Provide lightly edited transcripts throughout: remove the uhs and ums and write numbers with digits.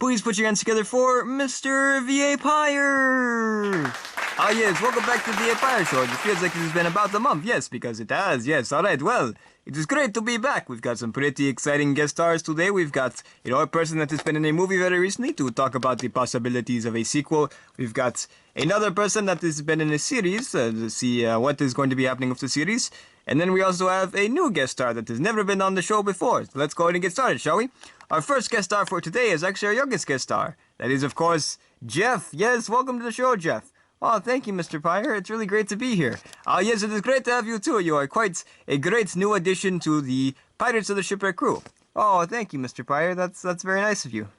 Please put your hands together for Mr. V.A. Pire! Ah, yes, welcome back to the V.A. Pire Show. It feels like it has been about a month, yes, because it has, yes. Alright, well, it is great to be back. We've got some pretty exciting guest stars today. We've got, a person that has been in a movie very recently to talk about the possibilities of a sequel. We've got another person that has been in a series to see what is going to be happening with the series. And then we also have a new guest star that has never been on the show before. So let's go ahead and get started, shall we? Our first guest star for today is actually our youngest guest star. That is, of course, Jeff. Yes, welcome to the show, Jeff. Oh, thank you, Mr. Pire. It's really great to be here. Yes, it is great to have you, too. You are quite a great new addition to the Pirates of the Shipwreck crew. Oh, thank you, Mr. Pire. That's very nice of you.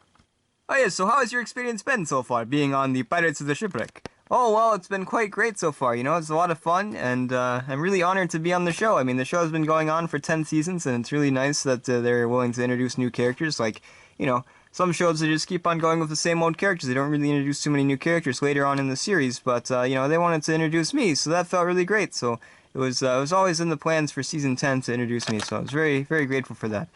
Oh, yes, so how has your experience been so far, being on the Pirates of the Shipwreck? Oh, well, it's been quite great so far, it's a lot of fun, and I'm really honored to be on the show. I mean, the show has been going on for 10 seasons, and it's really nice that they're willing to introduce new characters, like, some shows they just keep on going with the same old characters. They don't really introduce too many new characters later on in the series, but, they wanted to introduce me, so that felt really great, so it was always in the plans for Season 10 to introduce me, so I was very, very grateful for that.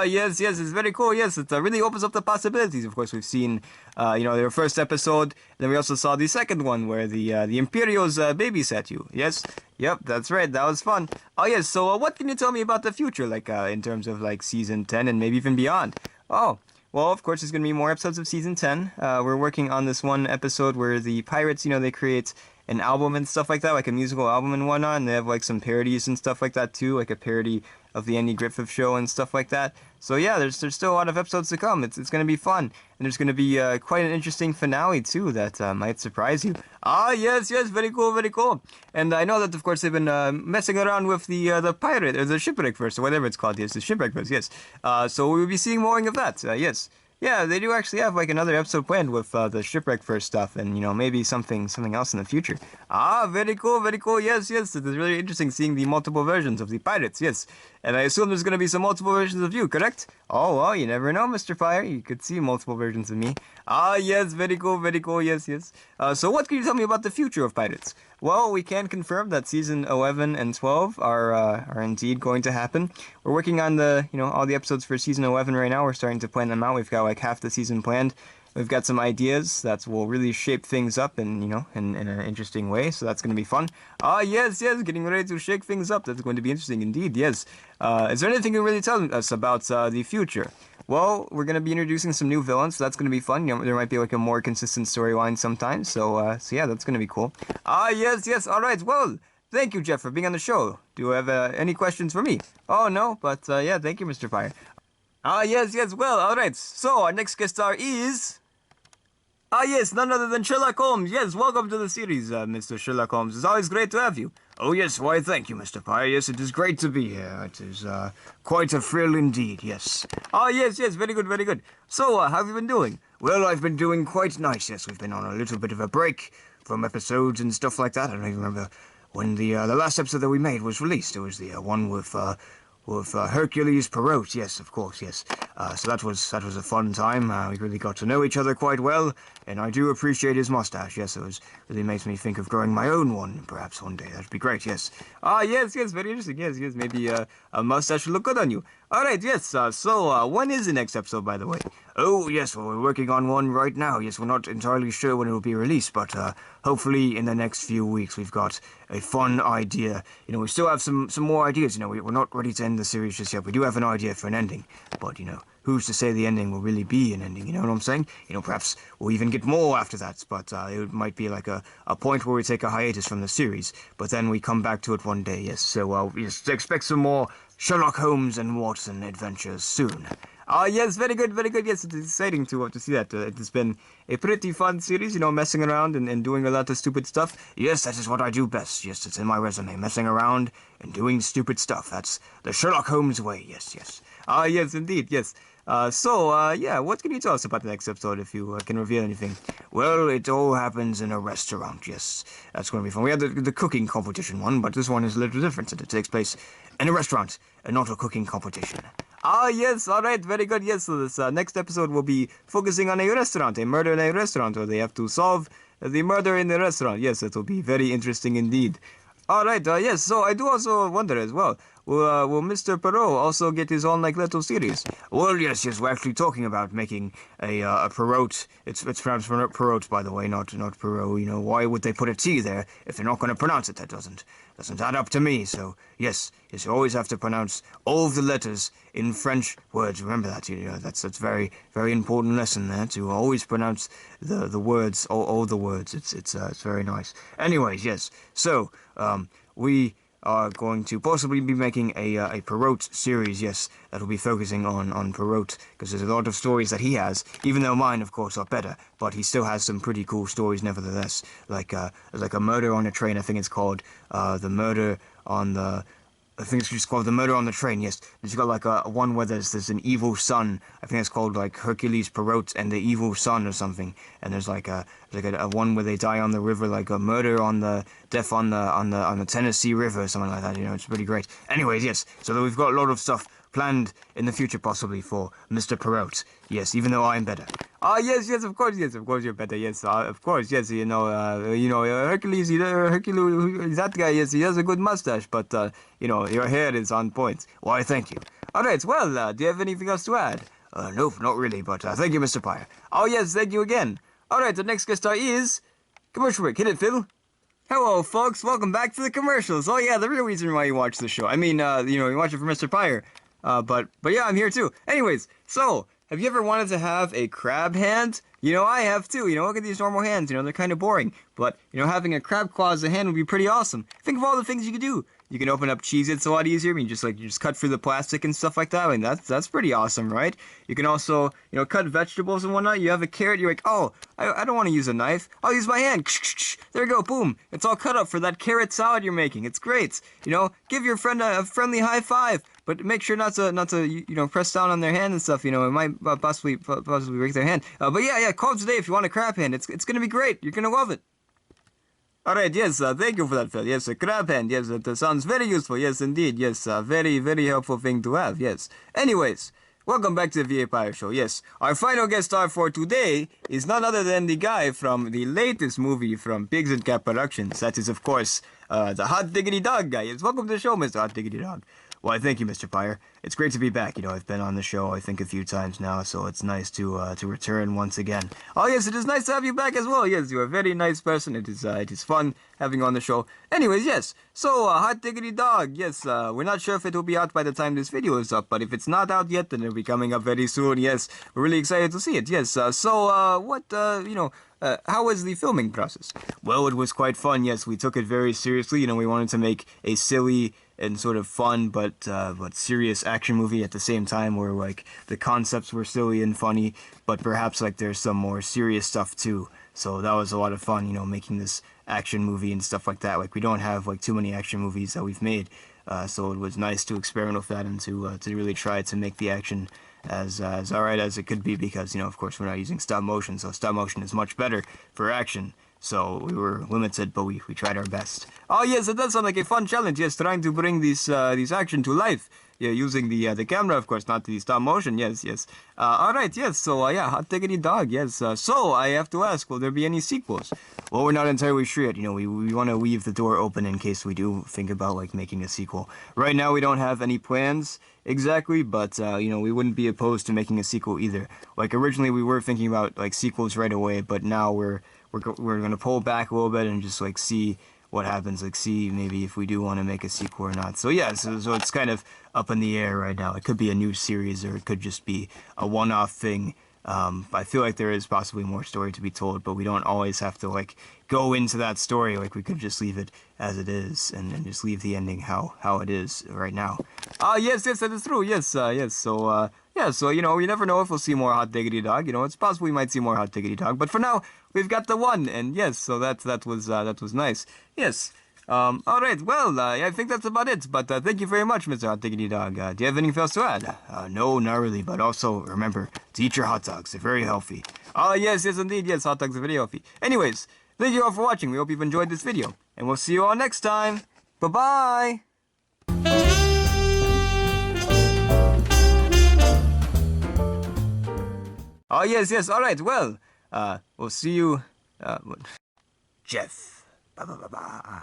Yes, it's very cool, yes, it really opens up the possibilities. Of course, we've seen, their first episode, then we also saw the second one, where the Imperials babysat you, yes? Yep, that's right, that was fun. Oh, yes, so what can you tell me about the future, like, in terms of, like, Season 10 and maybe even beyond? Oh, well, of course, there's going to be more episodes of Season 10. We're working on this one episode where the pirates, they create an album and stuff like that, like a musical album and whatnot, and they have like some parodies and stuff like that too, like a parody of the Andy Griffith Show and stuff like that. So yeah, there's still a lot of episodes to come. It's going to be fun, and there's going to be quite an interesting finale too that might surprise you. Yes, very cool, very cool. And I know that of course they've been messing around with the pirate or the shipwreck verse or whatever it's called. Yes, the shipwreck verse. Yes. So we'll be seeing more of that. Yes. Yeah, they do actually have like another episode planned with the shipwreck first stuff, and maybe something else in the future. Very cool, very cool. Yes, it is really interesting seeing the multiple versions of the pirates. Yes, and I assume there's going to be some multiple versions of you, correct? Oh well, you never know, Mr. Pire. You could see multiple versions of me. Yes, very cool, very cool. Yes. So what can you tell me about the future of pirates? Well, we can confirm that season 11 and 12 are indeed going to happen. We're working on the, all the episodes for season 11 right now. We're starting to plan them out. We've got like half the season planned. We've got some ideas that will really shape things up in, in an interesting way. So that's going to be fun. Yes, getting ready to shake things up. That's going to be interesting indeed. Yes. Is there anything you can really tell us about the future? Well, we're going to be introducing some new villains, so that's going to be fun. There might be like a more consistent storyline sometimes, so yeah, that's going to be cool. Yes, alright, well, thank you, Jeff, for being on the show. Do you have any questions for me? Oh, no, but yeah, thank you, Mr. Pire. Yes, well, alright, so our next guest star is... yes, none other than Sherlock Holmes. Yes, welcome to the series, Mr. Sherlock Holmes. It's always great to have you. Oh, yes, why, thank you, Mr. Pire. Yes, it is great to be here. It is, quite a thrill indeed, yes. Yes, very good. So, how have you been doing? Well, I've been doing quite nice, yes. We've been on a little bit of a break from episodes and stuff like that. I don't even remember when the last episode that we made was released. It was the one with Hercules Poirot, yes, of course, yes. So that was a fun time. We really got to know each other quite well, and I do appreciate his mustache, yes. It really makes me think of growing my own one, perhaps one day. That'd be great, yes. Yes, very interesting, yes. Maybe a mustache would look good on you. Alright, yes, so when is the next episode, by the way? Oh, yes, well, we're working on one right now. Yes, we're not entirely sure when it will be released, but hopefully in the next few weeks we've got a fun idea. We still have some more ideas, we're not ready to end the series just yet. We do have an idea for an ending, but, who's to say the ending will really be an ending, you know what I'm saying? Perhaps we'll even get more after that, but it might be like a point where we take a hiatus from the series, but then we come back to it one day, yes. So, yes, expect some more Sherlock Holmes and Watson adventures soon. Yes, very good, yes, it's exciting to see that. It has been a pretty fun series, messing around and doing a lot of stupid stuff. Yes, that is what I do best, yes, it's in my resume, messing around and doing stupid stuff. That's the Sherlock Holmes way, yes. Yes, indeed, yes. Yeah, what can you tell us about the next episode, if you can reveal anything? Well, it all happens in a restaurant, yes. That's going to be fun. We had the cooking competition one, but this one is a little different. It takes place in a restaurant and not a cooking competition. Yes, alright, very good, yes. So this next episode will be focusing on a restaurant, a murder in a restaurant, where they have to solve the murder in the restaurant. Yes, it will be very interesting indeed. All right, yes, so I do also wonder as well. Will Mr. Perot also get his own, like, little series? Well, yes, we're actually talking about making a Perot. It's pronounced Perot, by the way, not Perot. You know, why would they put a T there if they're not going to pronounce it? That doesn't add up to me. So, yes, you always have to pronounce all of the letters in French words. Remember that, you know, that's very, very important lesson there, to always pronounce the words, all the words. It's very nice. Anyways, yes, so, we are going to possibly be making a Perot series, yes, that will be focusing on Perot, because there's a lot of stories that he has, even though mine, of course, are better, but he still has some pretty cool stories nevertheless, like a murder on a train. I think it's called, the murder on the... I think it's just called The Murder on the Train, yes. It's got like a one where there's an evil son. I think it's called like Hercules Perot and the Evil Son or something. And there's like a one where they die on the river, like a murder on the death on the Tennessee River or something like that. You know, it's pretty great. Anyways, yes. So we've got a lot of stuff planned in the future possibly for Mr. Perot. Yes, even though I'm better. Yes, of course you're better. Yes, of course, yes. Hercules, Hercules, that guy. Yes, he has a good mustache, but your hair is on point. Why, thank you. All right, well, do you have anything else to add? Nope, not really, but thank you, Mr. Pire. Oh yes, thank you again. All right, the next guest star is commercial break. Hit it, Phil. Hello, folks. Welcome back to the commercials. Oh yeah, the real reason why you watch the show. I mean, you watch it for Mr. Pire. But yeah, I'm here too. Anyways, so, have you ever wanted to have a crab hand? I have too. Look at these normal hands. They're kind of boring. But, having a crab claw as a hand would be pretty awesome. Think of all the things you could do. You can open up Cheez-Its a lot easier. I mean, you just cut through the plastic and stuff like that. I mean, that's pretty awesome, right? You can also, cut vegetables and whatnot. You have a carrot. You're like, oh, I don't want to use a knife. I'll use my hand. There you go. Boom. It's all cut up for that carrot salad you're making. It's great. Give your friend a friendly high five. But make sure not to press down on their hand and stuff. It might possibly break their hand. But yeah, call it today if you want a crab hand. It's gonna be great. You're gonna love it. All right, yes, thank you for that, Phil. Yes, a crab hand. Yes, that sounds very useful. Yes, indeed. Yes, very, very helpful thing to have. Yes. Anyways, welcome back to the VA Pire Show. Yes, our final guest star for today is none other than the guy from the latest movie from Pigs and Cat Productions. That is, of course, the Hot Diggity Dog guy. Yes, welcome to the show, Mr. Hot Diggity Dog. Why, thank you, Mr. Pire. It's great to be back. I've been on the show, I think, a few times now, so it's nice to return once again. Oh, yes, it is nice to have you back as well. Yes, you're a very nice person. It is fun having you on the show. Anyways, yes. So, Hot Diggity Dog, yes, we're not sure if it will be out by the time this video is up, but if it's not out yet, then it'll be coming up very soon. Yes, we're really excited to see it. Yes, how was the filming process? Well, it was quite fun. Yes, we took it very seriously. We wanted to make a silly and sort of fun but serious action movie at the same time, where like the concepts were silly and funny, but perhaps like there's some more serious stuff too. So that was a lot of fun, making this action movie and stuff like that. Like we don't have like too many action movies that we've made, so it was nice to experiment with that and to really try to make the action as alright as it could be, because of course we're not using stop motion, so stop motion is much better for action. So we were limited, but we tried our best. Oh yes, it does sound like a fun challenge. Yes, trying to bring these action to life. Yeah, using the camera, of course, not the stop motion. Yes. All right. Yes. So yeah, Hot Diggity Dog. Yes. So I have to ask, will there be any sequels? Well, we're not entirely sure yet. We want to leave the door open in case we do think about like making a sequel. Right now, we don't have any plans exactly, but we wouldn't be opposed to making a sequel either. Like originally, we were thinking about like sequels right away, but now we're gonna pull back a little bit and just like see what happens, like see maybe if we do want to make a sequel or not. So yeah, so it's kind of up in the air right now. It could be a new series or it could just be a one-off thing. I feel like there is possibly more story to be told, but we don't always have to like go into that story. Like we could just leave it as it is and just leave the ending how it is right now. Yes, that is true. Yes. So yeah, so we never know if we'll see more Hot Diggity Dog. It's possible we might see more Hot Diggity Dog, but for now we've got the one, and yes, so that was nice. Yes. All right. Well, I think that's about it. But thank you very much, Mr. Hot Diggity Dog. Do you have anything else to add? No, not really. But also remember to eat your hot dogs. They're very healthy. Yes, indeed. Yes, hot dogs are very healthy. Anyways, thank you all for watching. We hope you've enjoyed this video, and we'll see you all next time. Bye-bye. Yes. All right. Well, we'll see you, Jeff. Bye.